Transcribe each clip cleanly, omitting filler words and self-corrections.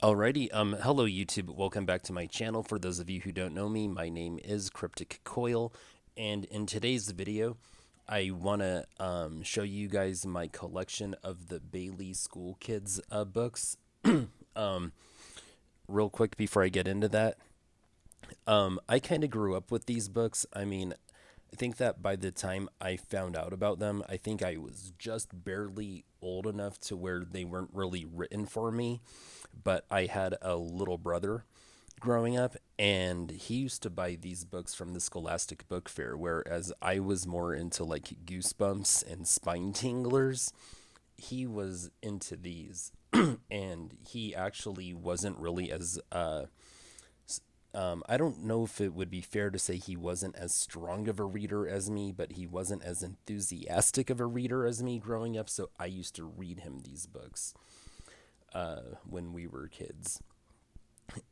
Alrighty, hello YouTube. Welcome back to my channel. For those of you who don't know me, my name is Cryptic Coil, and in today's video, I want to show you guys my collection of the Bailey School Kids books. um, Real quick before I get into that, I kind of grew up with these books. I mean, I think that by the time I found out about them, I think I was just barely old enough to where they weren't really written for me. But I had a little brother growing up, and he used to buy these books from the Scholastic Book Fair, whereas I was more into like Goosebumps and Spine Tinglers. He was into these, and he actually wasn't really as I don't know if it would be fair to say he wasn't as strong of a reader as me, but he wasn't as enthusiastic of a reader as me growing up. So I used to read him these books when we were kids,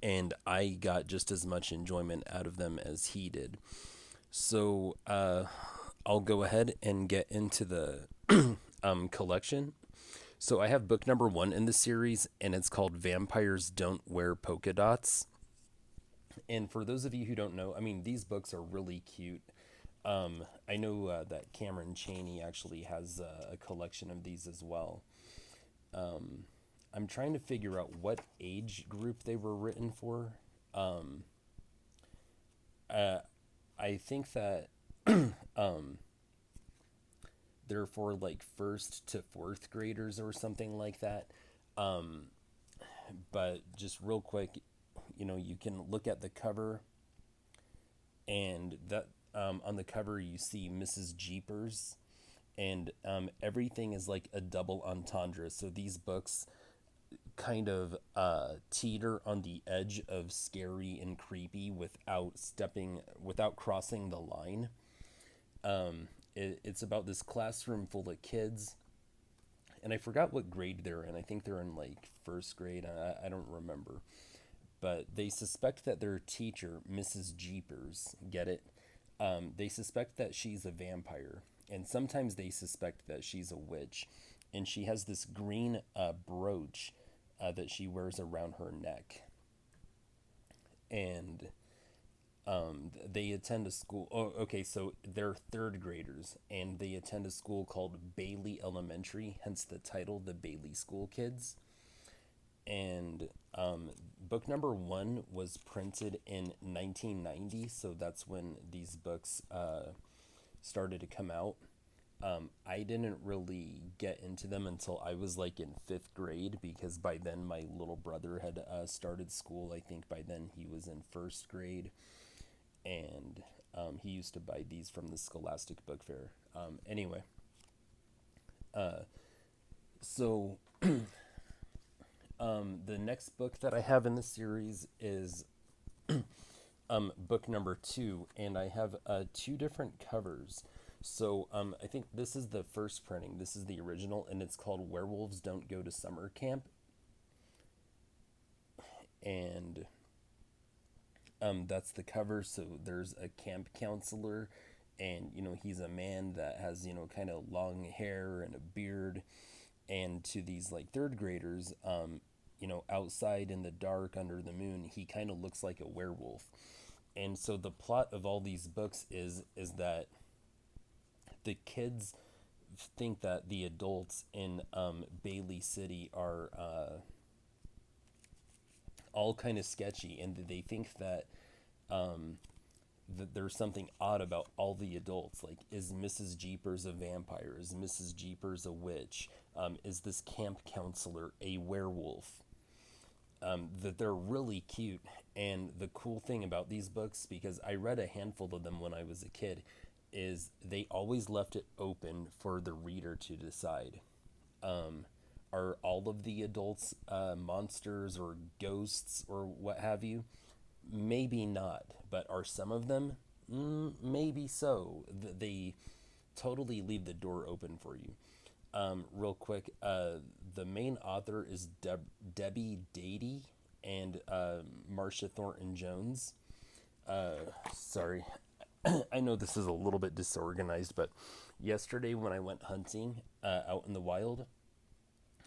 and I got just as much enjoyment out of them as he did. So I'll go ahead and get into the collection. So I have book number one in the series, and it's called Vampires Don't Wear Polka Dots. And for those of you who don't know, I mean, these books are really cute. I know that Cameron Chaney actually has a collection of these as well. I'm trying to figure out what age group they were written for. Um, uh, I think that they're for like first to fourth graders or something like that. Um, but just real quick, you can look at the cover, and that on the cover you see Mrs. Jeepers, and everything is like a double entendre. So these books kind of teeter on the edge of scary and creepy without crossing the line. It's about this classroom full of kids, and I forgot what grade they're in. I think they're in like first grade. I don't remember. But they suspect that their teacher, Mrs. Jeepers, get it? They suspect that she's a vampire, and sometimes they suspect that she's a witch. And she has this green brooch that she wears around her neck. And they attend a school. Oh, okay, so they're third graders, and they attend a school called Bailey Elementary, hence the title, the Bailey School Kids. And book number one was printed in 1990, so that's when these books started to come out. I didn't really get into them until I was like in fifth grade, because by then my little brother had started school. I think by then he was in first grade, and he used to buy these from the Scholastic Book Fair. Anyway, so the next book that I have in the series is book number two, and I have two different covers. So I think this is the first printing. This is the original, and it's called Werewolves Don't Go to Summer Camp. And that's the cover. So there's a camp counselor, and he's a man that has kind of long hair and a beard. And to these like third graders, outside in the dark under the moon, he kind of looks like a werewolf. And so the plot of all these books is that the kids think that the adults in Bailey City are all kind of sketchy, and they think that there's something odd about all the adults. Like, is Mrs. Jeepers a vampire? Is Mrs. Jeepers a witch? Is this camp counselor a werewolf? That they're really cute. And the cool thing about these books, because I read a handful of them when I was a kid, is they always left it open for the reader to decide. Um, are all of the adults monsters or ghosts or what have you? Maybe not, but are some of them? Maybe so. They totally leave the door open for you. Real quick, the main author is Debbie Dady and Marcia Thornton Jones. Sorry, I know this is a little bit disorganized, but yesterday when I went hunting out in the wild,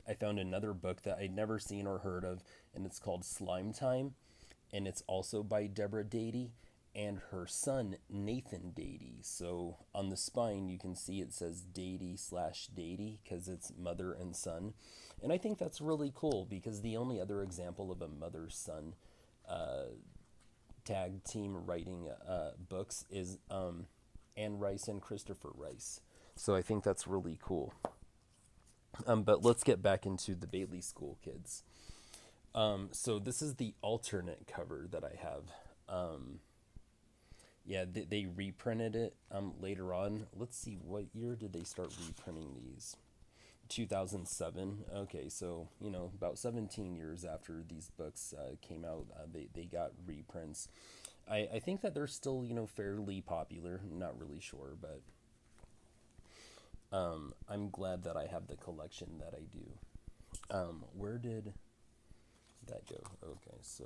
I found another book that I'd never seen or heard of, and it's called Slime Time, and it's also by Deborah Dady and her son Nathan Dady. So on the spine you can see it says Dady/Dady because it's mother and son, and I think that's really cool because the only other example of a mother-son tag team writing books is Anne Rice and Christopher Rice. So I think that's really cool. But let's get back into the Bailey School Kids. So this is the alternate cover that I have. Yeah, they reprinted it later on. Let's see, what year did they start reprinting these? 2007. Okay, so about 17 years after these books came out, they got reprints. I think that they're still fairly popular. I'm not really sure, but I'm glad that I have the collection that I do. Where did that go? Okay, so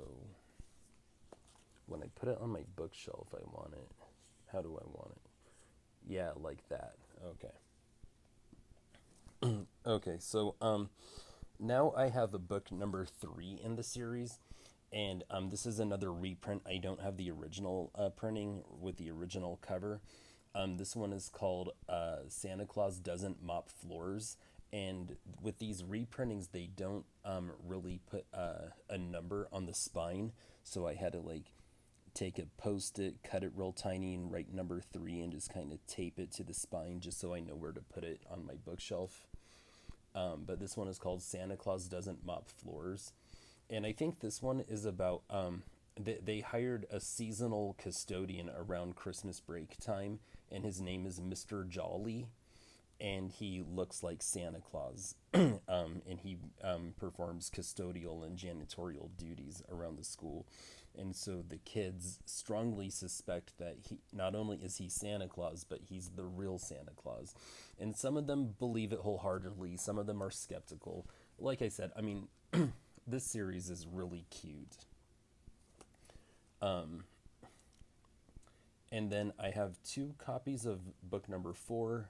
when I put it on my bookshelf, I want it. How do I want it? Yeah, like that. Okay. Okay, so now I have a book number 3 in the series, and this is another reprint. I don't have the original printing with the original cover. This one is called Santa Claus Doesn't Mop Floors. And with these reprintings, they don't really put a number on the spine. So I had to take a post-it, cut it real tiny, and write number 3 and just kind of tape it to the spine just so I know where to put it on my bookshelf. But this one is called Santa Claus Doesn't Mop Floors. And I think this one is about they hired a seasonal custodian around Christmas break time, and his name is Mr. Jolly, and he looks like Santa Claus, and he performs custodial and janitorial duties around the school. And so the kids strongly suspect that he not only is he Santa Claus, but he's the real Santa Claus. And some of them believe it wholeheartedly. Some of them are skeptical. Like I said, I mean, this series is really cute. And then I have 2 copies of book number 4.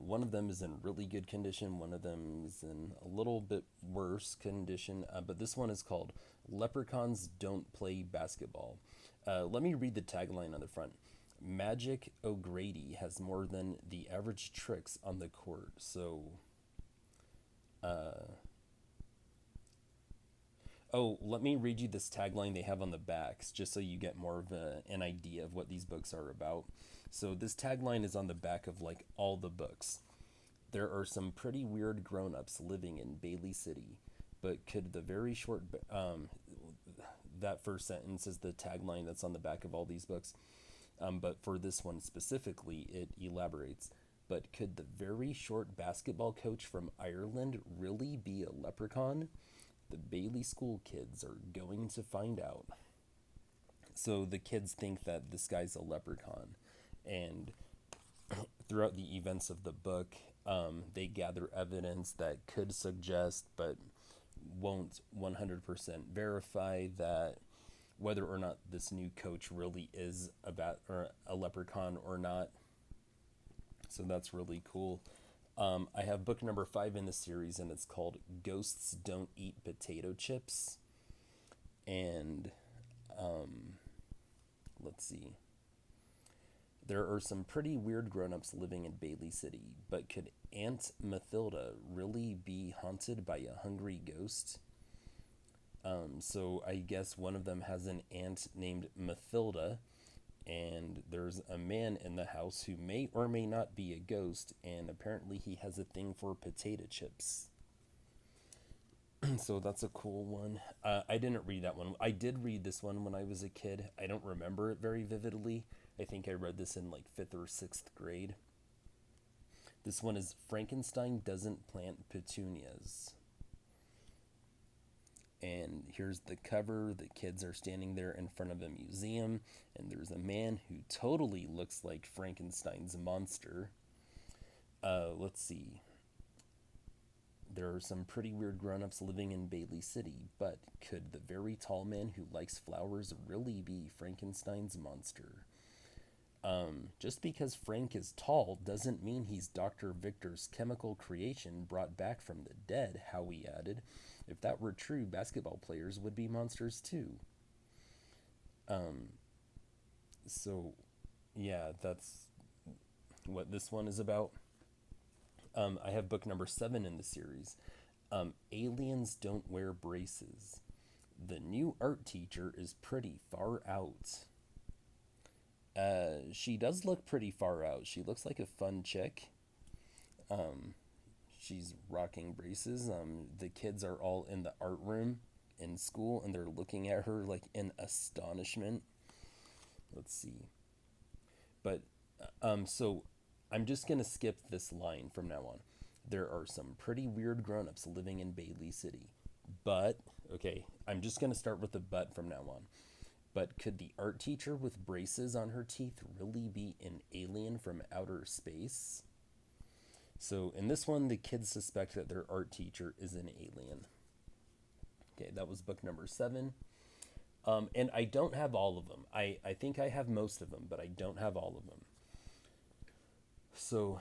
One of them is in really good condition. One of them is in a little bit worse condition. But this one is called Leprechauns Don't Play Basketball. Let me read the tagline on the front. Magic O'Grady has more than the average tricks on the court. So, let me read you this tagline they have on the backs, just so you get more of an idea of what these books are about. So this tagline is on the back of all the books. There are some pretty weird grown-ups living in Bailey City, but could the very short that first sentence is the tagline that's on the back of all these books. But for this one specifically, it elaborates. But could the very short basketball coach from Ireland really be a leprechaun? The Bailey School Kids are going to find out. So the kids think that this guy's a leprechaun. And throughout the events of the book, they gather evidence that could suggest, but won't 100% verify, that whether or not this new coach really is or a leprechaun or not. So that's really cool. I have book number 5 in the series, and it's called Ghosts Don't Eat Potato Chips. And let's see. There are some pretty weird grown-ups living in Bailey City, but could Aunt Mathilda really be haunted by a hungry ghost? So I guess one of them has an aunt named Mathilda, and there's a man in the house who may or may not be a ghost, and apparently he has a thing for potato chips. So that's a cool one. I didn't read that one. I did read this one when I was a kid. I don't remember it very vividly. I think I read this in 5th or 6th grade. This one is Frankenstein Doesn't Plant Petunias. And here's the cover. The kids are standing there in front of a museum, and there's a man who totally looks like Frankenstein's monster. Let's see. There are some pretty weird grown-ups living in Bailey City, but could the very tall man who likes flowers really be Frankenstein's monster? Just because Frank is tall doesn't mean he's Dr. Victor's chemical creation brought back from the dead, Howie added. If that were true, basketball players would be monsters too. Um, so, yeah, that's what this one is about. I have book number 7 in the series. Aliens Don't Wear Braces. The new art teacher is pretty far out. She does look pretty far out. She looks like a fun chick. Um, she's rocking braces. The kids are all in the art room in school and they're looking at her like in astonishment. Let's see. But so I'm just gonna skip this line from now on. There are some pretty weird grown-ups living in Bailey City. But okay, I'm just gonna start with the but from now on. But could the art teacher with braces on her teeth really be an alien from outer space? So in this one, the kids suspect that their art teacher is an alien. Okay, that was book number 7. And I don't have all of them. I think I have most of them, but I don't have all of them. So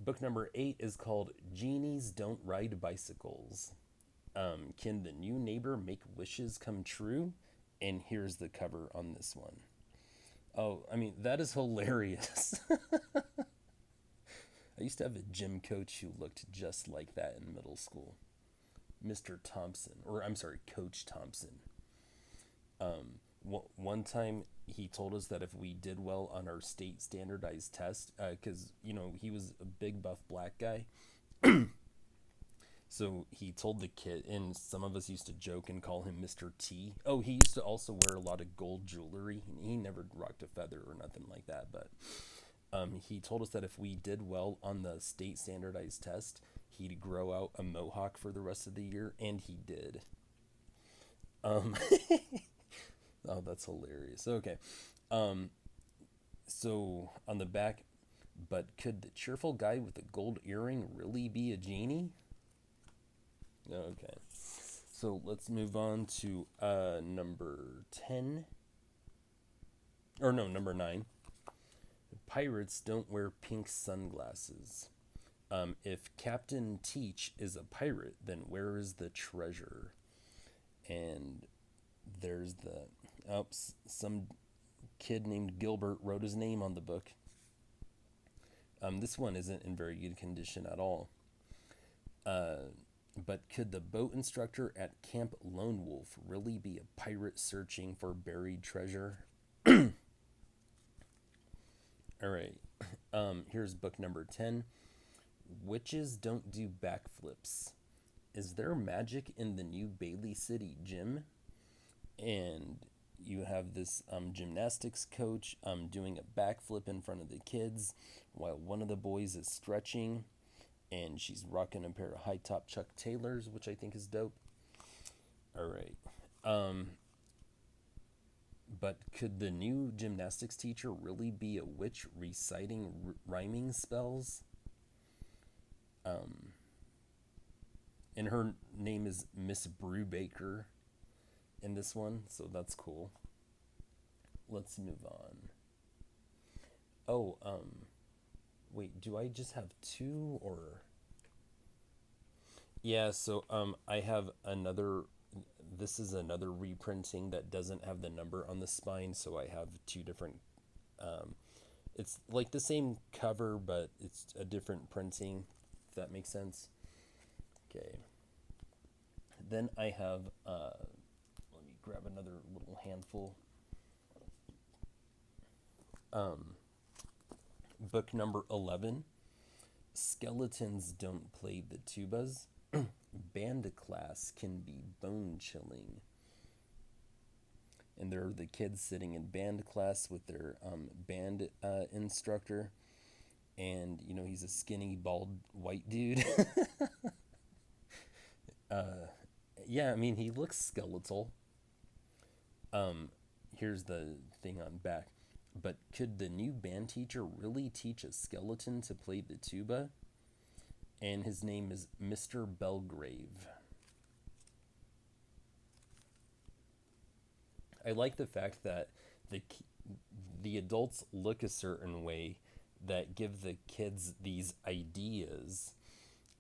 book number 8 is called Genies Don't Ride Bicycles. Can the new neighbor make wishes come true? And here's the cover on this one. Oh, I mean, that is hilarious. I used to have a gym coach who looked just like that in middle school. Mr. Thompson, or I'm sorry, Coach Thompson. One time he told us that if we did well on our state standardized test, because, he was a big buff black guy. So he told the kid, and some of us used to joke and call him Mr. T. Oh, he used to also wear a lot of gold jewelry. He never rocked a feather or nothing like that, but he told us that if we did well on the state standardized test, he'd grow out a mohawk for the rest of the year, and he did. Um, oh, that's hilarious. Okay. So on the back, but could the cheerful guy with the gold earring really be a genie? Okay. So let's move on to number 10. Or no, number 9. Pirates don't wear pink sunglasses. If Captain Teach is a pirate, then where is the treasure? And there's some kid named Gilbert wrote his name on the book. This one isn't in very good condition at all. But could the boat instructor at Camp Lone Wolf really be a pirate searching for buried treasure? All right. Here's book number 10. Witches don't do backflips. Is there magic in the new Bailey City gym? And you have this gymnastics coach doing a backflip in front of the kids while one of the boys is stretching. And she's rocking a pair of high top Chuck Taylors, which I think is dope. All right. But could the new gymnastics teacher really be a witch reciting rhyming spells? And her name is Miss Brubaker in this one, so that's cool. Let's move on. Oh, wait, do I just have 2 or? Yeah, so I have another. This is another reprinting that doesn't have the number on the spine, so I have 2 different. It's like the same cover, but it's a different printing. If that makes sense. Okay. Then I have. Let me grab another little handful. Book number 11. Skeletons don't play the tubas. Band class can be bone chilling. And there are the kids sitting in band class with their band instructor. And, he's a skinny, bald, white dude. Yeah, I mean, he looks skeletal. Here's the thing on back. But could the new band teacher really teach a skeleton to play the tuba? And his name is Mr. Belgrave. I like the fact that the adults look a certain way that give the kids these ideas,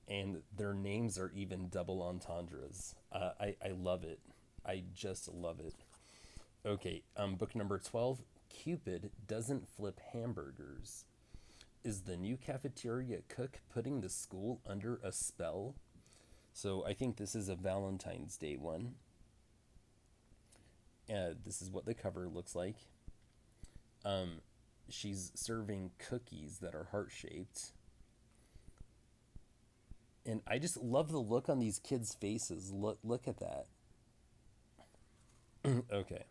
and their names are even double entendres. I love it. I just love it. Okay, book number 12, Cupid Doesn't Flip Hamburgers. Is the new cafeteria cook putting the school under a spell? So I think this is a Valentine's Day one. This is what the cover looks like. Um, she's serving cookies that are heart shaped. And I just love the look on these kids' faces. Look at that. Okay.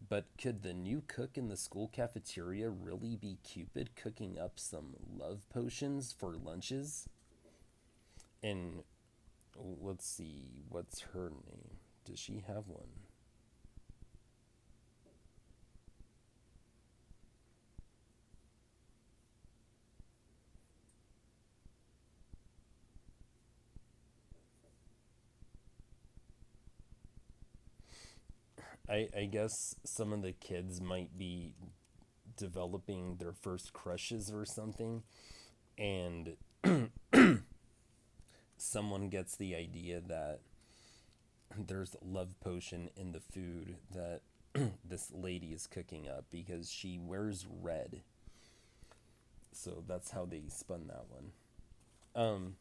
But could the new cook in the school cafeteria really be Cupid cooking up some love potions for lunches? And let's see, what's her name? Does she have one? I guess some of the kids might be developing their first crushes or something, and someone gets the idea that there's love potion in the food that this lady is cooking up because she wears red. So that's how they spun that one. Um,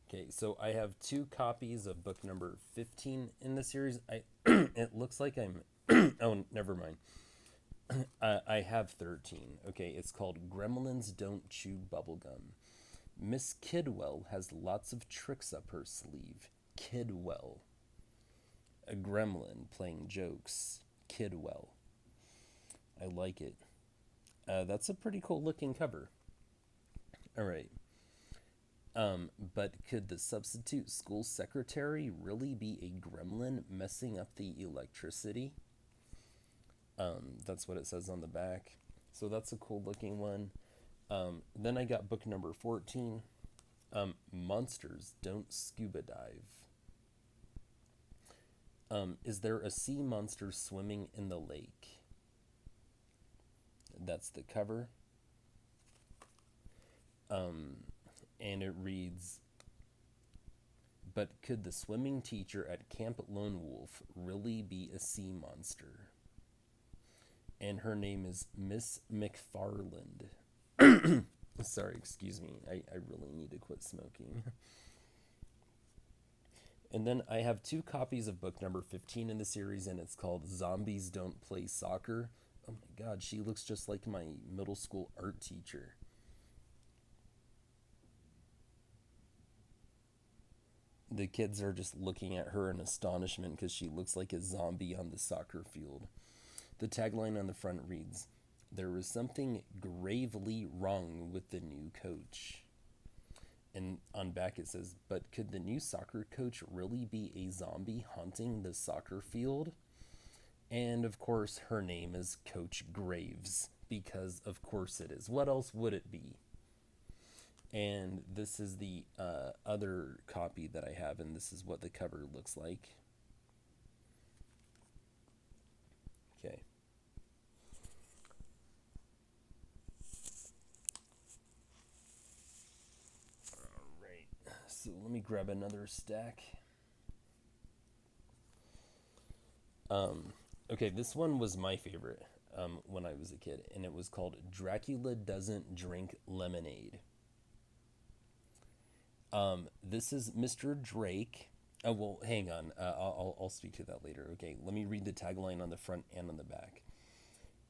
okay, so I have two copies of book number 15 in the series. I it looks like I'm oh, never mind. I have 13. Okay, it's called Gremlins Don't Chew Bubblegum. Miss Kidwell has lots of tricks up her sleeve. Kidwell. A gremlin playing jokes. Kidwell. I like it. That's a pretty cool looking cover. All right. But could the substitute school secretary really be a gremlin messing up the electricity? That's what it says on the back. So that's a cool looking one. Then I got book number 14. Monsters Don't Scuba Dive. Is there a sea monster swimming in the lake? That's the cover. And it reads, but could the swimming teacher at Camp Lone Wolf really be a sea monster? And her name is Miss McFarland. Sorry, excuse me. I really need to quit smoking. And then I have two copies of book number 15 in the series, and it's called Zombies Don't Play Soccer. Oh my god, she looks just like my middle school art teacher. The kids are just looking at her in astonishment because she looks like a zombie on the soccer field. The tagline on the front reads, there was something gravely wrong with the new coach. And on back it says, but could the new soccer coach really be a zombie haunting the soccer field? And of course, her name is Coach Graves, because of course it is. What else would it be? And this is the other copy that I have, and this is what the cover looks like. Okay. All right. So let me grab another stack. Okay, this one was my favorite when I was a kid, and it was called Dracula Doesn't Drink Lemonade. This is Mr. Drake. Oh, well, hang on. I'll speak to that later. Okay, let me read the tagline on the front and on the back.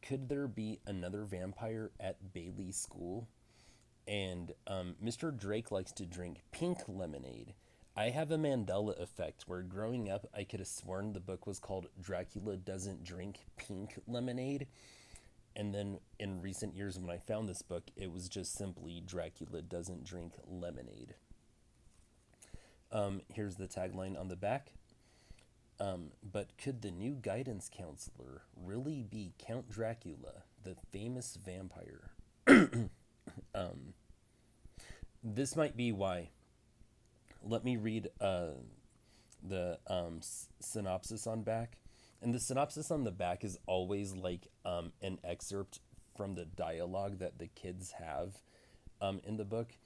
Could there be another vampire at Bailey School? And Mr. Drake likes to drink pink lemonade. I have a Mandela effect where growing up I could have sworn the book was called Dracula Doesn't Drink Pink Lemonade. And then in recent years when I found this book, it was just simply Dracula Doesn't Drink Lemonade. Here's the tagline on the back. But could the new guidance counselor really be Count Dracula, the famous vampire? This might be why. Let me read the synopsis on back. And the synopsis on the back is always like an excerpt from the dialogue that the kids have in the book.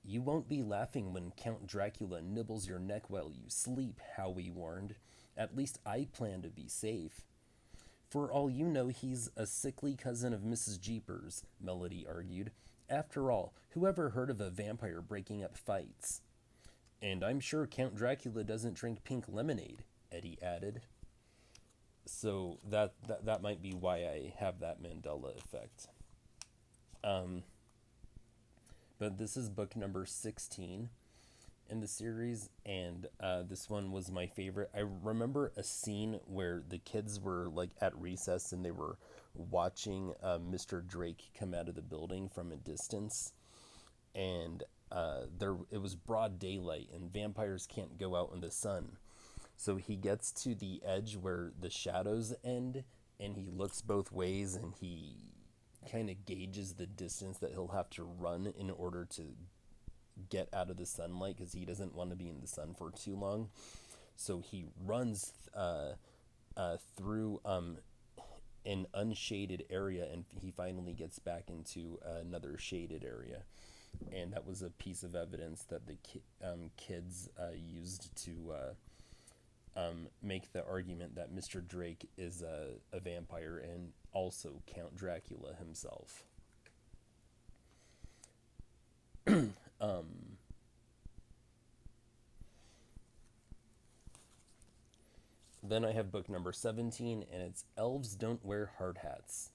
You won't be laughing when Count Dracula nibbles your neck while you sleep, Howie warned. At least I plan to be safe. For all you know, he's a sickly cousin of Mrs. Jeepers, Melody argued. After all, who ever heard of a vampire breaking up fights? And I'm sure Count Dracula doesn't drink pink lemonade, Eddie added. So that might be why I have that Mandela effect. But this is book number 16 in the series, and this one was my favorite. I remember a scene where the kids were like at recess and they were watching Mr. Drake come out of the building from a distance, and it was broad daylight and vampires can't go out in the sun. So he gets to the edge where the shadows end, and he looks both ways, and he kind of gauges the distance that he'll have to run in order to get out of the sunlight, because he doesn't want to be in the sun for too long. So he runs through an unshaded area, and he finally gets back into another shaded area. And that was a piece of evidence that the kids used to make the argument that Mr. Drake is a vampire and also Count Dracula himself. Then I have book number 17, and it's Elves Don't Wear Hard Hats.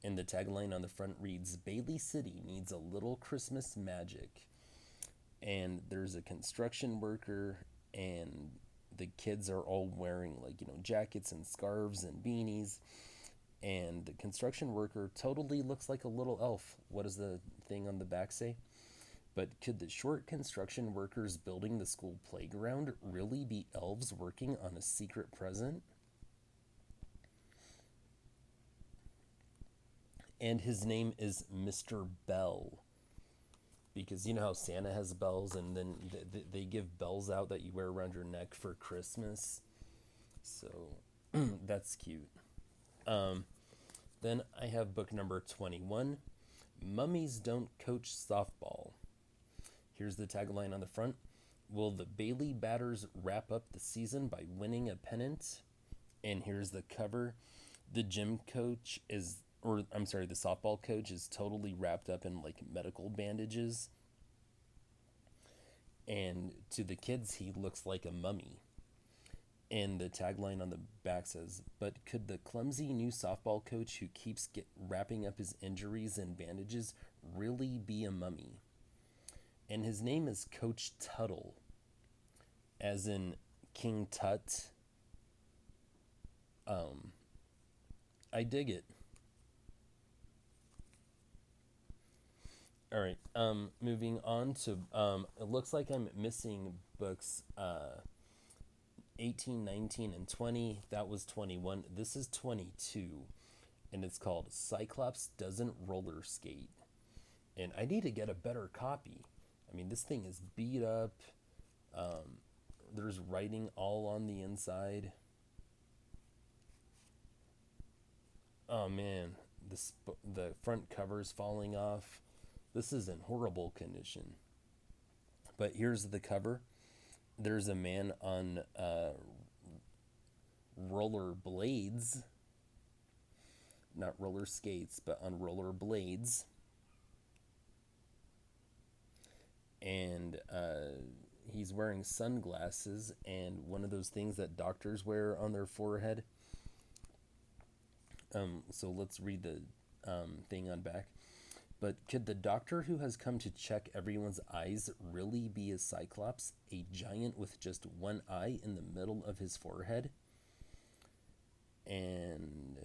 And the tagline on the front reads, Bailey City needs a little Christmas magic. And there's a construction worker, and the kids are all wearing jackets and scarves and beanies. And the construction worker totally looks like a little elf. What does the thing on the back say? But could the short construction workers building the school playground really be elves working on a secret present? And his name is Mr. Bell. Because you know how Santa has bells, and then they give bells out that you wear around your neck for Christmas. So that's cute. Then I have book number 21, Mummies Don't Coach Softball. Here's the tagline on the front. Will the Bailey Batters wrap up the season by winning a pennant? And here's the cover. The softball coach is totally wrapped up in medical bandages. And to the kids, he looks like a mummy. And the tagline on the back says, but could the clumsy new softball coach who keeps wrapping up his injuries in bandages really be a mummy? And his name is Coach Tuttle, as in King Tut. I dig it. All right. Moving on to it looks like I'm missing books 18, 19, and 20. That was 21. This is 22, and it's called Cyclops Doesn't Roller Skate. And I need to get a better copy. I mean, this thing is beat up. There's writing all on the inside. Oh man, the front cover's falling off. This is in horrible condition. But here's the cover. There's a man on roller blades. Not roller skates, but on roller blades. And he's wearing sunglasses and one of those things that doctors wear on their forehead. So let's read the thing on back. But could the doctor who has come to check everyone's eyes really be a Cyclops, a giant with just one eye in the middle of his forehead? And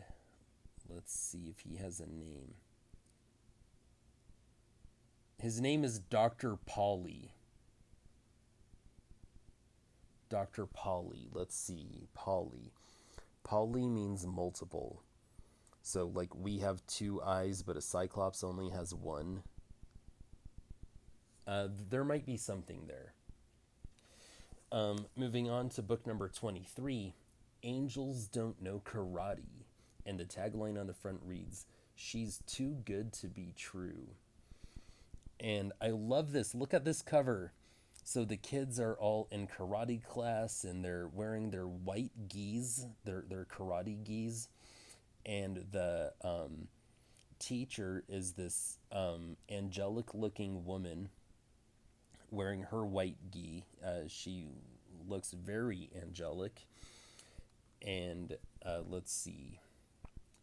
let's see if he has a name. His name is Dr. Polly. Dr. Polly. Let's see. Polly. Polly means multiple. So, we have two eyes, but a Cyclops only has one. There might be something there. Moving on to book number 23, Angels don't know karate. And the tagline on the front reads, "She's too good to be true." And I love this. Look at this cover. So the kids are all in karate class and they're wearing their white gis, their karate gis. And the teacher is this angelic looking woman wearing her white gi. She looks very angelic. And let's see.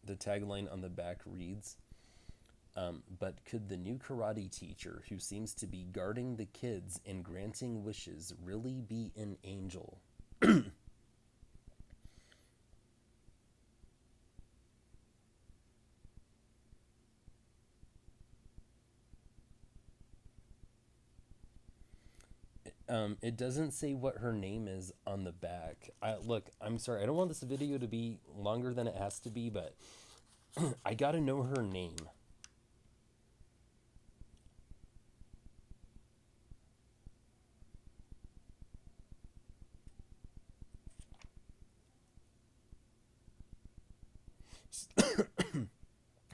The tagline on the back reads, but could the new karate teacher, who seems to be guarding the kids and granting wishes, really be an angel? It doesn't say what her name is on the back. Look, I'm sorry. I don't want this video to be longer than it has to be, but I gotta know her name.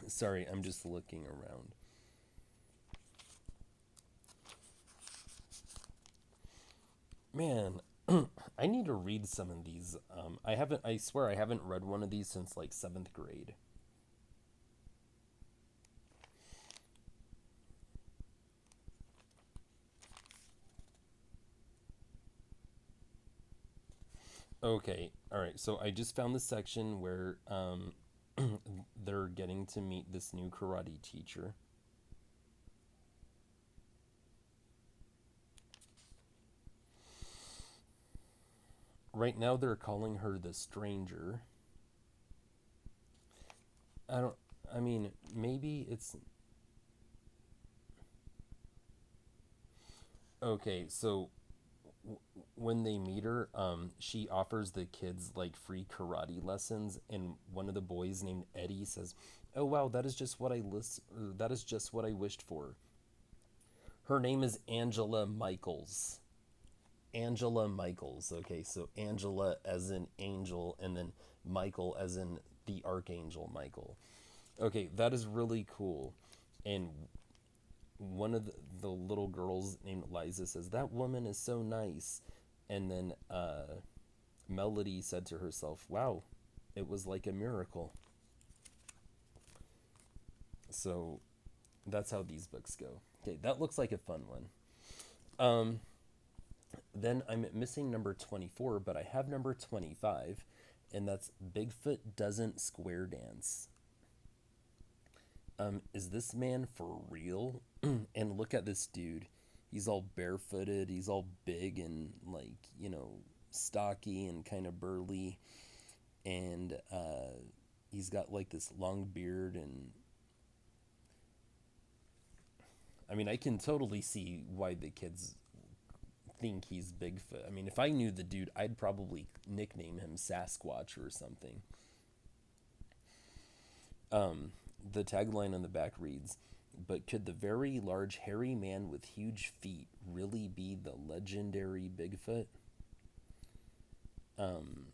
Sorry, I'm just looking around. Man, I need to read some of these. I swear I haven't read one of these since like seventh grade. Okay, all right. So I just found the section where they're getting to meet this new karate teacher. Right now they're calling her the stranger. I don't I mean, maybe it's okay, so when they meet her, she offers the kids like free karate lessons, and one of the boys named Eddie says, "Oh wow, that is just what that is just what I wished for." Her name is Angela Michaels. Angela Michaels. Okay, so Angela as in angel, and then Michael as in the archangel Michael. Okay, that is really cool. And one of the little girls named Liza says, "That woman is so nice." And then Melody said to herself, "Wow, it was like a miracle." So that's how these books go. Okay, that looks like a fun one. Um, then I'm missing number 24, but I have number 25, and that's Bigfoot Doesn't Square Dance. Is this man for real? And look at this dude. He's all barefooted, he's all big and, like, stocky and kind of burly. And he's got like this long beard. And I mean, I can totally see why the kids think he's Bigfoot. I mean, if I knew the dude, I'd probably nickname him Sasquatch or something. The tagline on the back reads, "But could the very large hairy man with huge feet really be the legendary Bigfoot?" Um,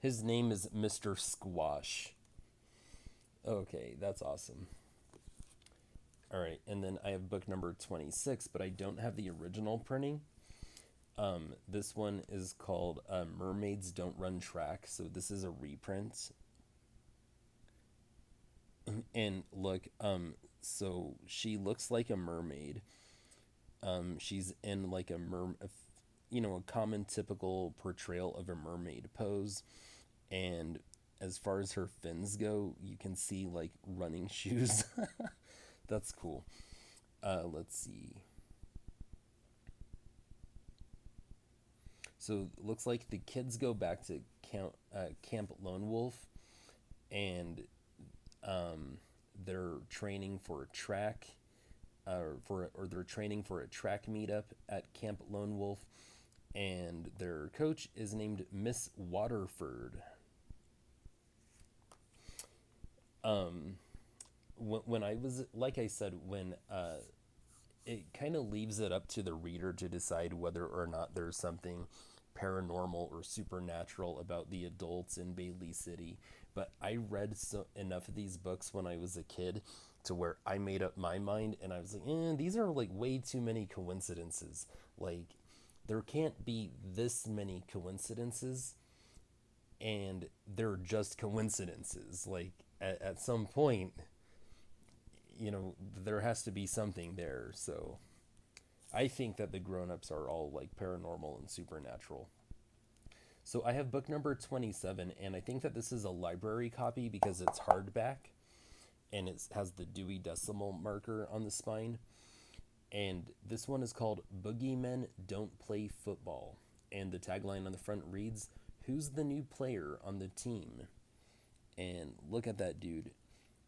his name is Mr. Squash. Okay, that's awesome. All right, and then I have book number 26, but I don't have the original printing. This one is called Mermaids Don't Run Track, so this is a reprint. And look, so she looks like a mermaid. She's in like a common typical portrayal of a mermaid pose. And as far as her fins go, you can see like running shoes. That's cool. Let's see. So it looks like the kids go back to Camp Lone Wolf, and they're training for a track, or they're training for a track meetup at Camp Lone Wolf, and their coach is named Miss Waterford. When I was, like I said, when it kind of leaves it up to the reader to decide whether or not there's something paranormal or supernatural about the adults in Bailey City. But I read enough of these books when I was a kid to where I made up my mind and I was like, these are like way too many coincidences. Like, there can't be this many coincidences, and they're just coincidences. Like, at some point, there has to be something there. So I think that the grown-ups are all like paranormal and supernatural. So I have book number 27, and I think that this is a library copy because it's hardback and it has the Dewey Decimal marker on the spine. And this one is called Boogeymen Don't Play Football. And the tagline on the front reads, "Who's the new player on the team?" And look at that dude.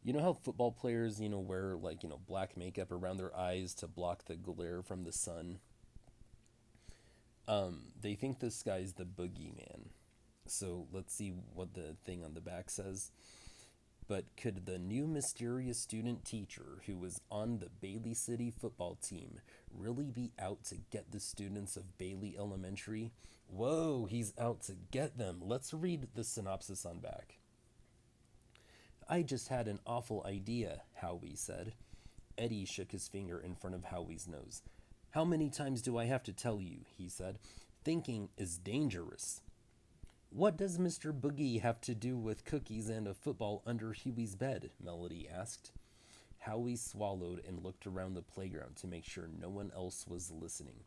You know how football players, wear like, black makeup around their eyes to block the glare from the sun? They think this guy's the boogeyman. So let's see what the thing on the back says. But could the new mysterious student teacher who was on the Bailey City football team really be out to get the students of Bailey Elementary? Whoa, he's out to get them. Let's read the synopsis on back. "I just had an awful idea," Howie said. Eddie shook his finger in front of Howie's nose. "How many times do I have to tell you?" he said. "Thinking is dangerous." "What does Mr. Boogie have to do with cookies and a football under Huey's bed?" Melody asked. Howie swallowed and looked around the playground to make sure no one else was listening.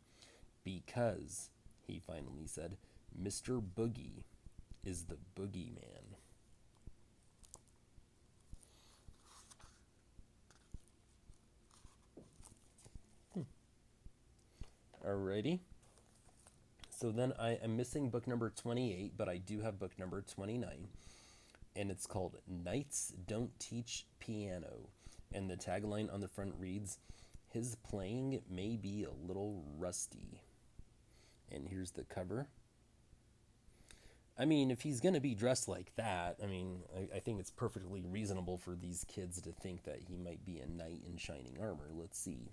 "Because," he finally said, "Mr. Boogie is the boogeyman." Alrighty. So then I am missing book number 28, but I do have book number 29. And it's called Knights Don't Teach Piano. And the tagline on the front reads, "His playing may be a little rusty." And here's the cover. I mean, if he's going to be dressed like that, I think it's perfectly reasonable for these kids to think that he might be a knight in shining armor. Let's see.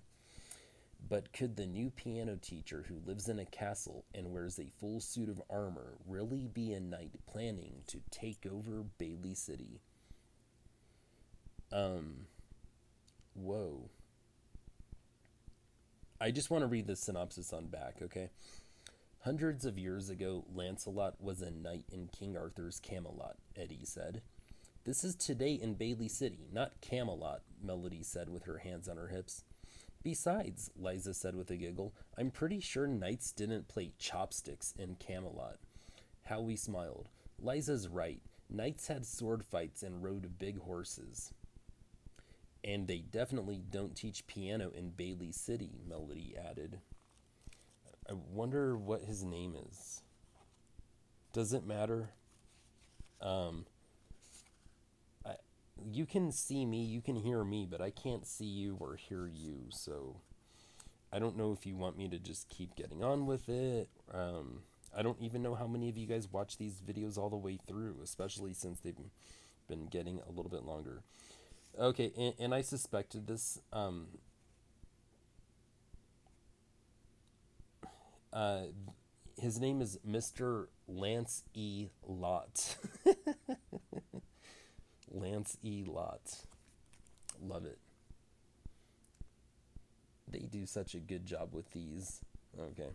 But could the new piano teacher who lives in a castle and wears a full suit of armor really be a knight planning to take over Bailey City? Whoa. I just want to read the synopsis on back, okay? "Hundreds of years ago, Lancelot was a knight in King Arthur's Camelot," Eddie said. "This is today in Bailey City, not Camelot," Melody said with her hands on her hips. "Besides," Liza said with a giggle, "I'm pretty sure knights didn't play chopsticks in Camelot." Howie smiled. "Liza's right. Knights had sword fights and rode big horses." "And they definitely don't teach piano in Bailey City," Melody added. I wonder what his name is. Does it matter? Um, I, you can see me, you can hear me, but I can't see you or hear you, so I don't know if you want me to just keep getting on with it. I don't even know how many of you guys watch these videos all the way through, especially since they've been getting a little bit longer. Okay, and I suspected this. Uh, his name is Mr. Lance E. Lott. Lance E. Lott. Love it. They do such a good job with these. Okay.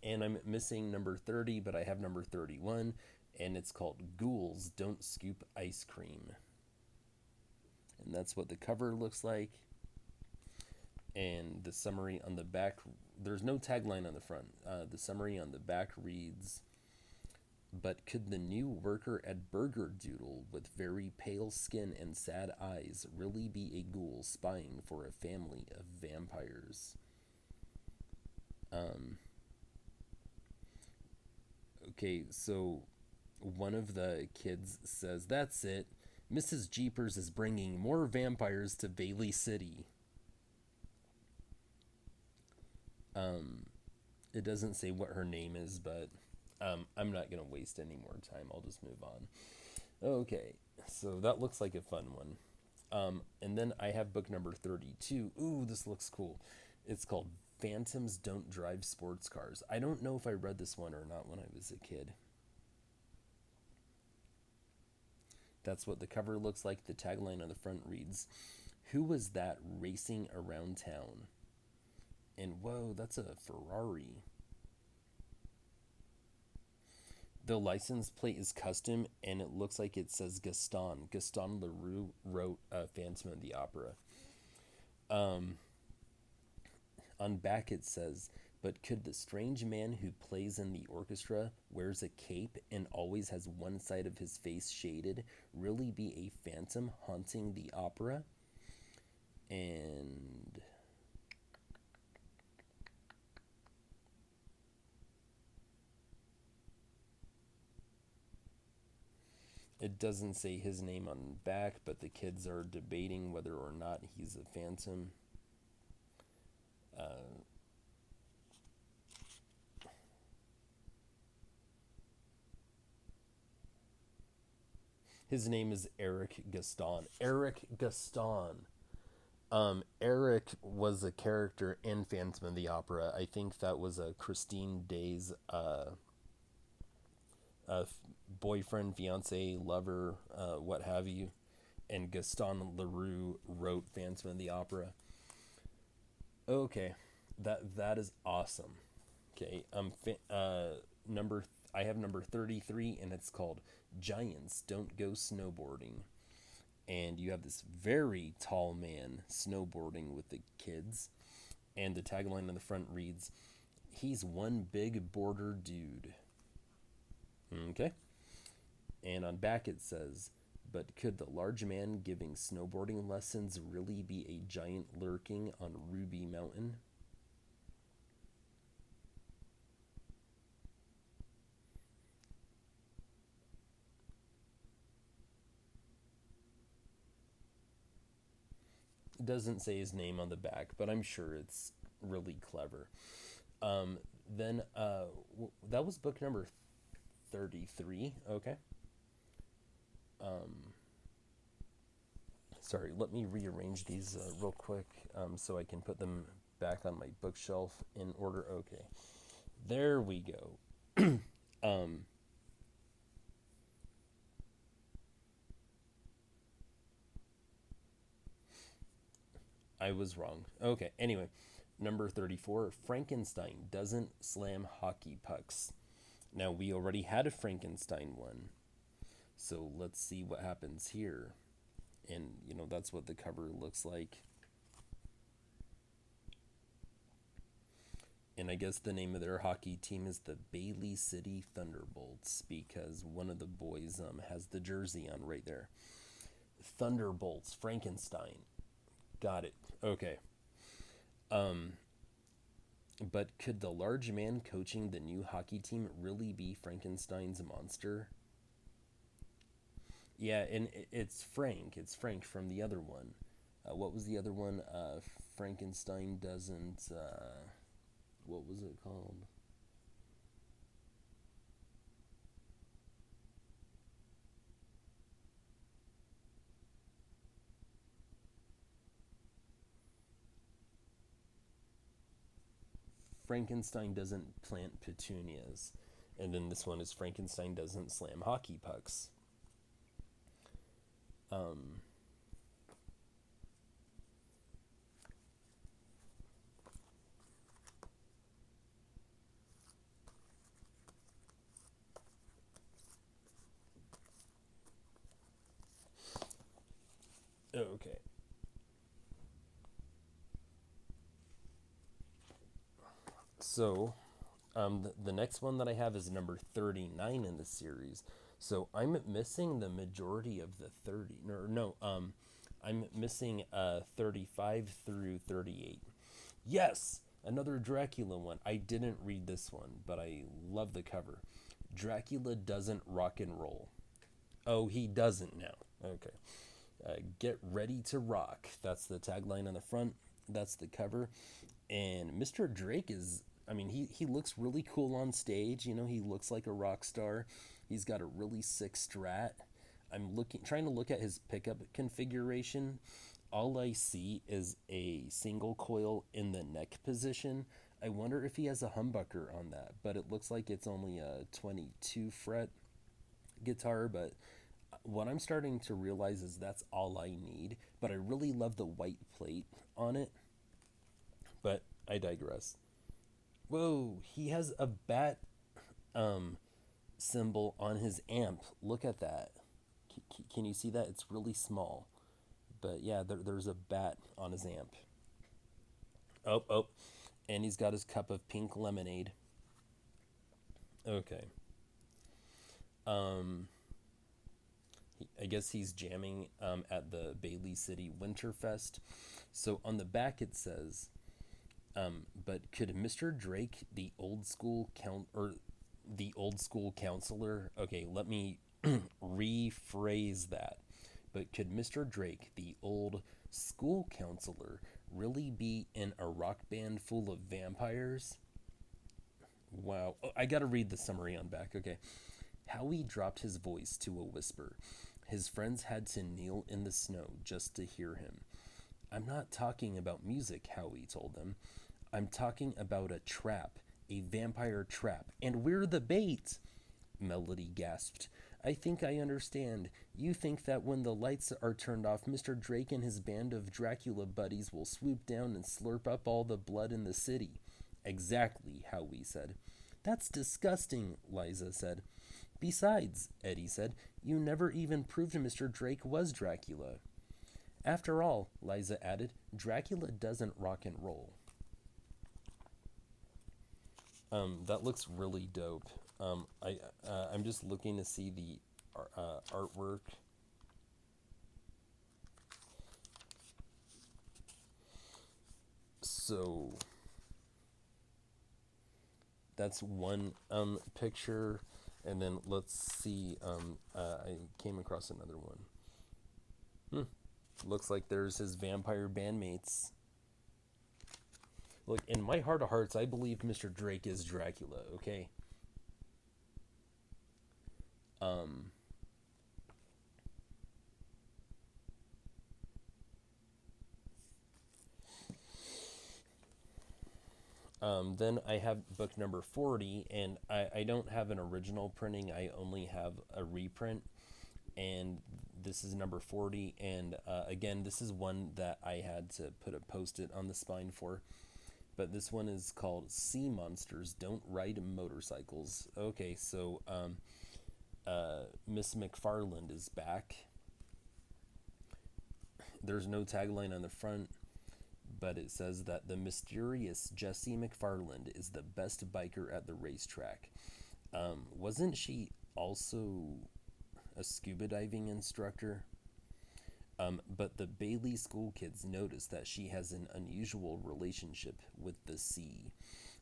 And I'm missing number 30, but I have number 31, and it's called Ghouls Don't Scoop Ice Cream. And that's what the cover looks like. And the summary on the back, there's no tagline on the front. The summary on the back reads, "But could the new worker at Burger Doodle with very pale skin and sad eyes really be a ghoul spying for a family of vampires?" Okay, so one of the kids says, "That's it. Mrs. Jeepers is bringing more vampires to Bailey City." It doesn't say what her name is, but I'm not going to waste any more time. I'll just move on. Okay, so that looks like a fun one. And then I have book number 32. Ooh, this looks cool. It's called Phantoms Don't Drive Sports Cars. I don't know if I read this one or not when I was a kid. That's what the cover looks like. The tagline on the front reads, "Who was that racing around town?" And whoa, that's a Ferrari. The license plate is custom, and it looks like it says Gaston. Gaston Leroux wrote Phantom of the Opera. Um, on back it says, "But could the strange man who plays in the orchestra, wears a cape, and always has one side of his face shaded, really be a phantom haunting the opera?" And it doesn't say his name on back, but the kids are debating whether or not he's a phantom. Uh, his name is Eric Gaston. Eric Gaston. Eric was a character in Phantom of the Opera. I think that was a Christine Day's uh, boyfriend, fiance, lover, what have you. And Gaston Leroux wrote Phantom of the Opera. Okay, that is awesome. Okay, number I have number 33, and it's called Giants Don't Go Snowboarding. And you have this very tall man snowboarding with the kids, and the tagline on the front reads, "He's one big border dude." Okay, and on back it says, "But could the large man giving snowboarding lessons really be a giant lurking on Ruby Mountain?" It doesn't say his name on the back, but I'm sure it's really clever. Then that was book number 33. Okay. Um, Sorry, let me rearrange these real quick so I can put them back on my bookshelf in order. Okay. There we go. um, I was wrong. Okay. Anyway, number 34, Frankenstein doesn't slam hockey pucks. Now, we already had a Frankenstein one. So let's see what happens here. And, that's what the cover looks like. And I guess the name of their hockey team is the Bailey City Thunderbolts because one of the boys has the jersey on right there. Thunderbolts, Frankenstein. Got it. Okay. Um, but could the large man coaching the new hockey team really be Frankenstein's monster? Yeah, and it's Frank. It's Frank from the other one. What was the other one? Frankenstein doesn't. What was it called? Frankenstein doesn't plant petunias. And then this one is Frankenstein doesn't slam hockey pucks. Um, okay. So, the next one that I have is number 39 in the series. So I'm missing the majority of the 30. No, I'm missing 35 through 38. Yes, another Dracula one. I didn't read this one, but I love the cover. Dracula doesn't rock and roll. Oh, he doesn't now. Okay. Get ready to rock. That's the tagline on the front. That's the cover. And Mr. Drake is, I mean, he looks really cool on stage. He looks like a rock star. He's got a really sick strat. I'm trying to look at his pickup configuration. all I see is a single coil in the neck position. I wonder if he has a humbucker on that, but it looks like it's only a 22 fret guitar. But what I'm starting to realize is that's all I need. But I really love the white plate on it. But I digress. Whoa, he has a bat um, symbol on his amp. Look at that. Can you see that? It's really small. But yeah, there's a bat on his amp. Oh, oh. And he's got his cup of pink lemonade. Okay. Um, I guess he's jamming at the Bailey City Winterfest. So on the back it says, but could Mr. Drake, the old school counselor? Okay, let me rephrase that. But could Mr. Drake, the old school counselor, really be in a rock band full of vampires? Wow. Oh, I gotta read the summary on back. Okay. Howie dropped his voice to a whisper. His friends had to kneel in the snow just to hear him. I'm not talking about music, Howie told them. I'm talking about a trap, a vampire trap, and we're the bait. Melody gasped. I think I understand. You think that when the lights are turned off, Mr. Drake and his band of Dracula buddies will swoop down and slurp up all the blood in the city. Exactly, Howie said. That's disgusting, Liza said. Besides, Eddie said, you never even proved Mr. Drake was Dracula. After all, Liza added, Dracula doesn't rock and roll. That looks really dope. I'm just looking to see the artwork. So that's one picture, and then let's see. I came across another one. Looks like there's his vampire bandmates. Look, in my heart of hearts, I believe Mr. Drake is Dracula. Okay. Then I have book number 40, and I don't have an original printing. I only have a reprint, and this is number 40. And again, this is one that I had to put a post-it on the spine for. But this one is called Sea Monsters Don't Ride Motorcycles. Okay, so Miss McFarland is back. There's no tagline on the front, but it says that the mysterious Jessie McFarland is the best biker at the racetrack. Wasn't she also a scuba diving instructor? But the Bailey school kids notice that she has an unusual relationship with the sea.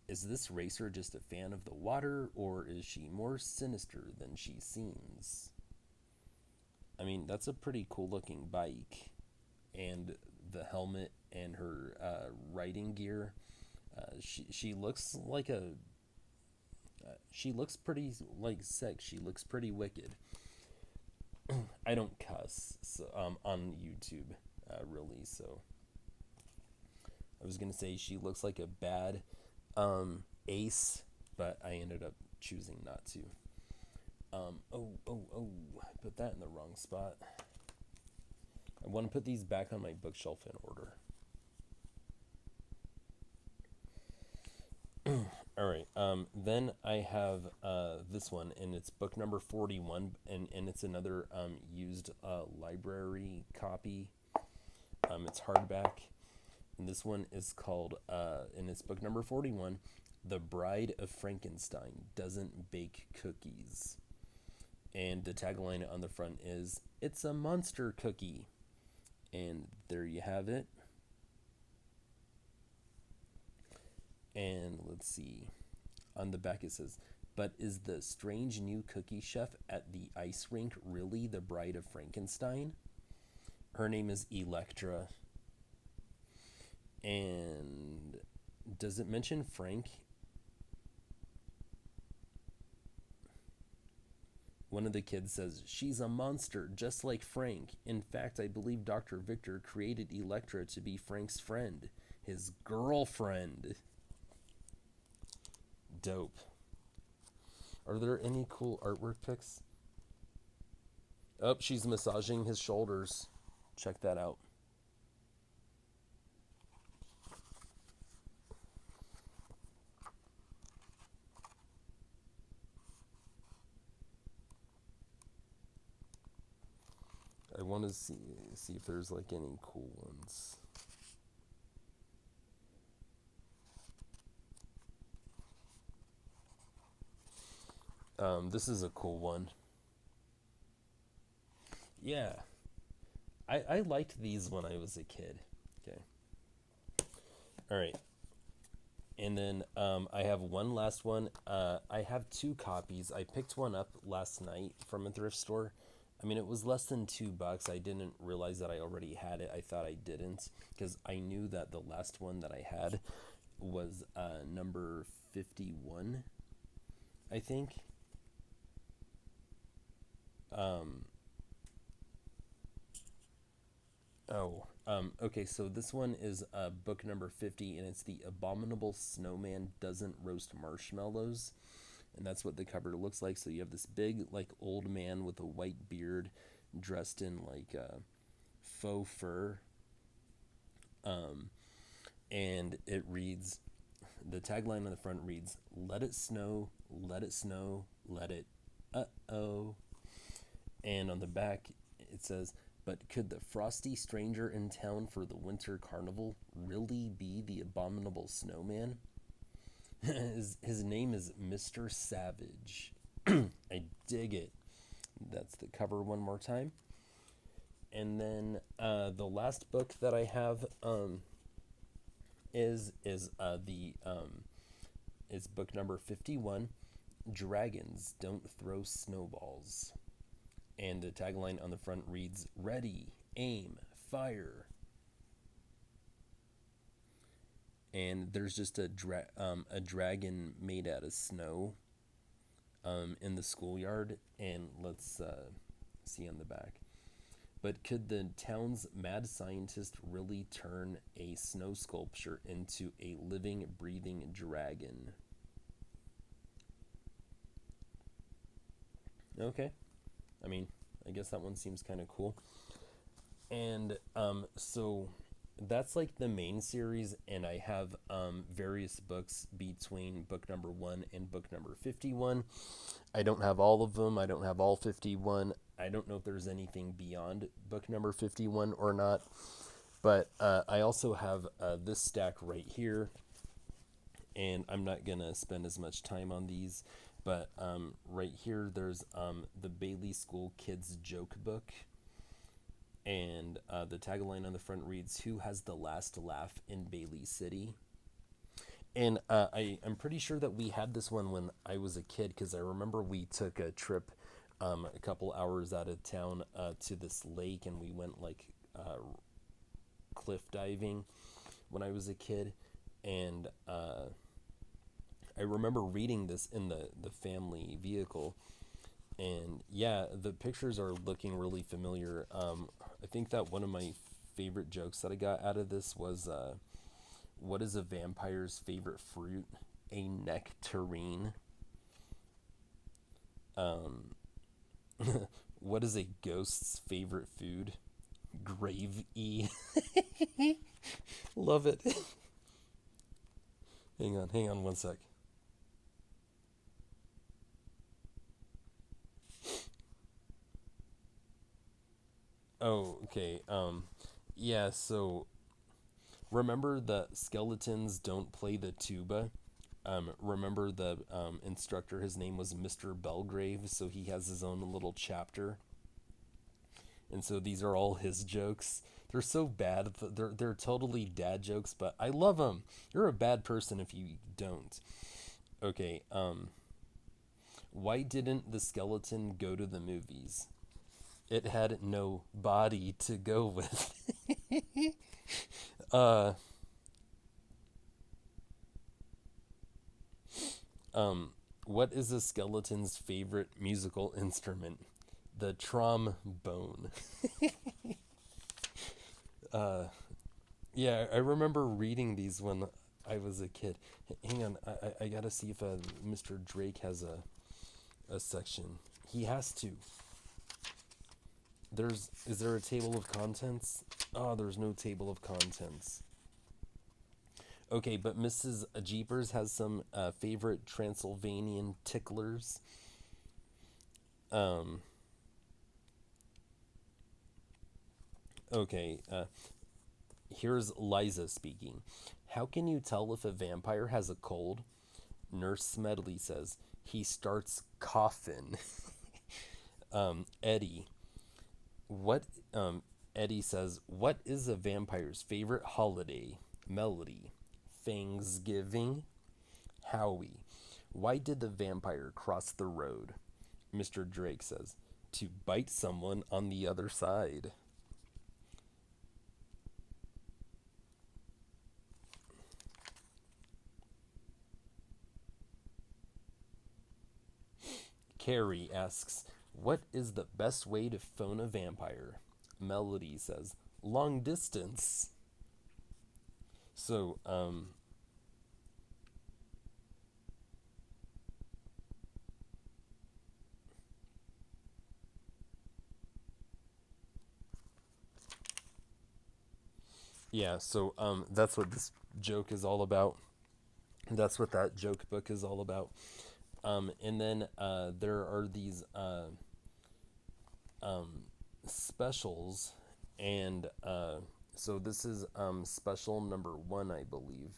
Is this racer just a fan of the water, or is she more sinister than she seems? I mean, that's a pretty cool looking bike. And the helmet and her riding gear. She looks like a. She looks pretty like sex. She looks pretty wicked. I don't cuss on YouTube, really. So I was gonna say she looks like a bad ace, but I ended up choosing not to. Oh! I put that in the wrong spot. I want to put these back on my bookshelf in order. All right. Then I have this one, and it's book number 41, and it's another used library copy. It's hardback, and this one is called, and it's book number 41, The Bride of Frankenstein Doesn't Bake Cookies. And the tagline on the front is, It's a monster cookie. And there you have it. And let's see. On the back it says, but is the strange new cookie chef at the ice rink really the Bride of Frankenstein? Her name is Electra. And does it mention Frank? One of the kids says, "She's a monster, just like Frank. In fact, I believe Dr. Victor created Electra to be Frank's friend, his girlfriend." Dope. Are there any cool artwork pics? Oh, she's massaging his shoulders. Check that out. I want to see if there's like any cool ones. This is a cool one. Yeah, I liked these when I was a kid. Okay. All right. And then I have one last one. I have two copies. I picked one up last night from a thrift store. I mean, it was less than $2. I didn't realize that I already had it. I thought I didn't because I knew that the last one that I had was number 51, I think. Okay, so this one is book number 50, and it's The Abominable Snowman Doesn't Roast Marshmallows. And that's what the cover looks like. So you have this big, like, old man with a white beard dressed in, like, faux fur. And it reads, the tagline on the front reads, "Let it snow, let it snow, let it, uh-oh." And on the back, it says, "But could the frosty stranger in town for the winter carnival really be the abominable snowman? His name is Mr. Savage." I dig it. That's the cover one more time. And then the last book that I have is book number 51, "Dragons Don't Throw Snowballs." And the tagline on the front reads, "Ready, aim, fire." And there's just a dragon made out of snow in the schoolyard. And let's see on the back. "But could the town's mad scientist really turn a snow sculpture into a living, breathing dragon?" Okay. I mean, I guess that one seems kind of cool. And so that's like the main series, and I have various books between book number 1 and book number 51. I don't have all of them. I don't have all 51. I don't know if there's anything beyond book number 51 or not. But I also have this stack right here, and I'm not going to spend as much time on these. But right here, there's the Bailey School Kids Joke Book. And the tagline on the front reads, "Who has the last laugh in Bailey City?" And I'm pretty sure that we had this one when I was a kid, because I remember we took a trip a couple hours out of town to this lake, and we went like cliff diving when I was a kid. And I remember reading this in the family vehicle. And yeah, the pictures are looking really familiar. I think that one of my favorite jokes that I got out of this was, "What is a vampire's favorite fruit? A nectarine." "What is a ghost's favorite food? Gravy." Love it. Hang on one sec. Oh, okay. Yeah, so remember the skeletons don't play the tuba? Remember the instructor, his name was Mr. Belgrave, so he has his own little chapter. And so these are all his jokes. They're so bad. They're totally dad jokes, but I love them. You're a bad person if you don't. Okay, why didn't the skeleton go to the movies? It had no body to go with. uh, What is a skeleton's favorite musical instrument? The trombone. uh, yeah, I remember reading these when I was a kid. Hang on, I gotta see if Mr. Drake has a section. He has to. Is there a table of contents? Oh, there's no table of contents. Okay, but Mrs. Jeepers has some favorite Transylvanian ticklers. Um, okay, here's Liza speaking. How can you tell if a vampire has a cold? Nurse Smedley says, he starts coughing. Eddie, what, Eddie says, what is a vampire's favorite holiday? Melody, Thanksgiving. Howie, why did the vampire cross the road? Mr. Drake says, to bite someone on the other side. Carrie asks, what is the best way to phone a vampire? Melody says, long distance. So, yeah, so that's what this joke is all about. That's what that joke book is all about. And then there are these specials, and so this is special number 1, I believe.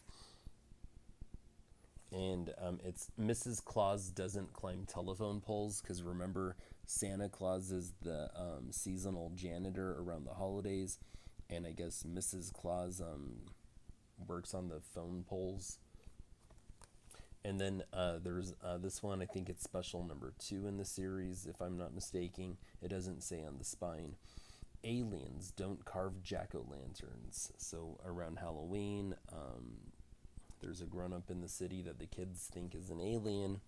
And it's Mrs. Claus doesn't climb telephone poles, because remember, Santa Claus is the seasonal janitor around the holidays, and I guess Mrs. Claus works on the phone poles. And then there's this one, I think it's special number 2 in the series, if I'm not mistaken. It doesn't say on the spine. Aliens don't carve jack-o'-lanterns. So around Halloween, there's a grown-up in the city that the kids think is an alien.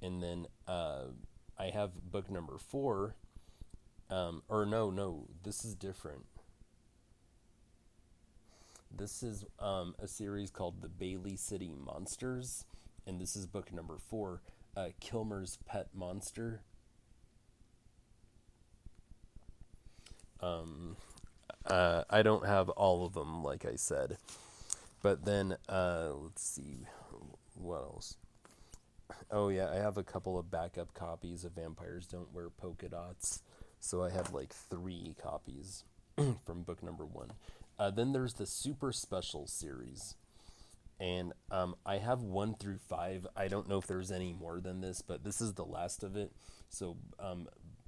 And then I have book number 4. Or no, this is different. This is a series called The Bailey City Monsters, and this is book number 4, Kilmer's Pet Monster. I don't have all of them, like I said. But then, let's see, what else? Oh, yeah, I have a couple of backup copies of Vampires Don't Wear Polka Dots. So I have like 3 copies from book number 1. Then there's the Super Special series. And I have 1 through 5. I don't know if there's any more than this, but this is the last of it. So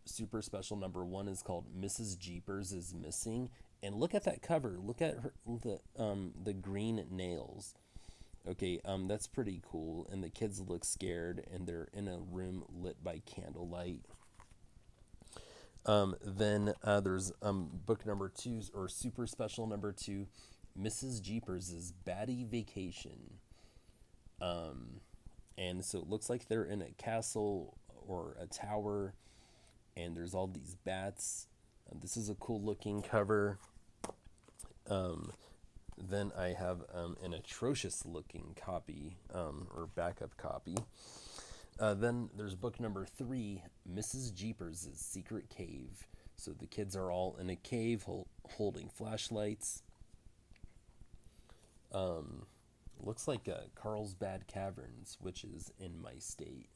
Super Special number 1 is called Mrs. Jeepers is Missing. And look at that cover. Look at her, the green nails. Okay, that's pretty cool. And the kids look scared, and they're in a room lit by candlelight. Then there's book number 2, or Super Special number 2, Mrs. Jeepers' Batty Vacation. And so it looks like they're in a castle or a tower, and there's all these bats. This is a cool looking cover. Then I have an atrocious looking copy, or backup copy. Then there's book number 3, Mrs. Jeepers' Secret Cave. So the kids are all in a cave holding flashlights. Looks like Carlsbad Caverns, which is in my state.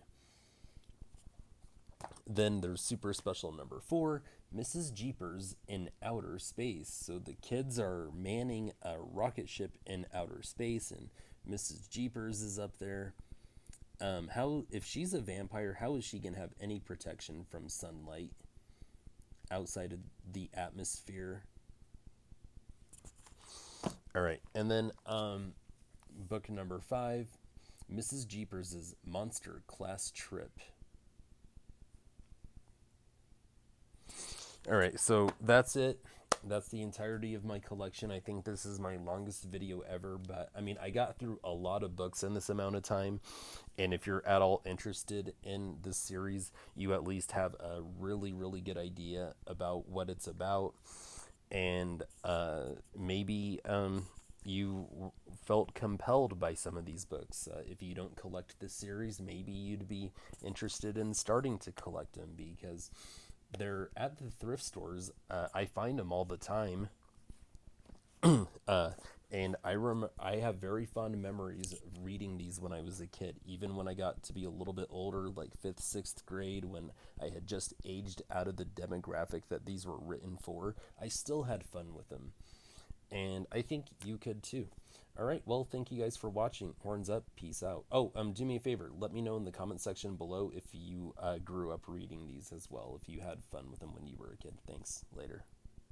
Then there's Super Special number 4, Mrs. Jeepers in Outer Space. So the kids are manning a rocket ship in outer space, and Mrs. Jeepers is up there. How, if she's a vampire, how is she gonna have any protection from sunlight outside of the atmosphere? All right, and then book number 5, Mrs. Jeepers' Monster Class Trip. All right, so that's it. That's the entirety of my collection. I think this is my longest video ever, but I mean, I got through a lot of books in this amount of time. And if you're at all interested in this series, you at least have a really, really good idea about what it's about. And maybe felt compelled by some of these books. If you don't collect this series, maybe you'd be interested in starting to collect them because they're at the thrift stores. I find them all the time. Uh, and I have very fond memories of reading these when I was a kid, even when I got to be a little bit older, like fifth, sixth grade, when I had just aged out of the demographic that these were written for. I still had fun with them, and I think you could too. All right, well, thank you guys for watching. Horns up, peace out. Oh, do me a favor. Let me know in the comment section below if you grew up reading these as well, if you had fun with them when you were a kid. Thanks. Later.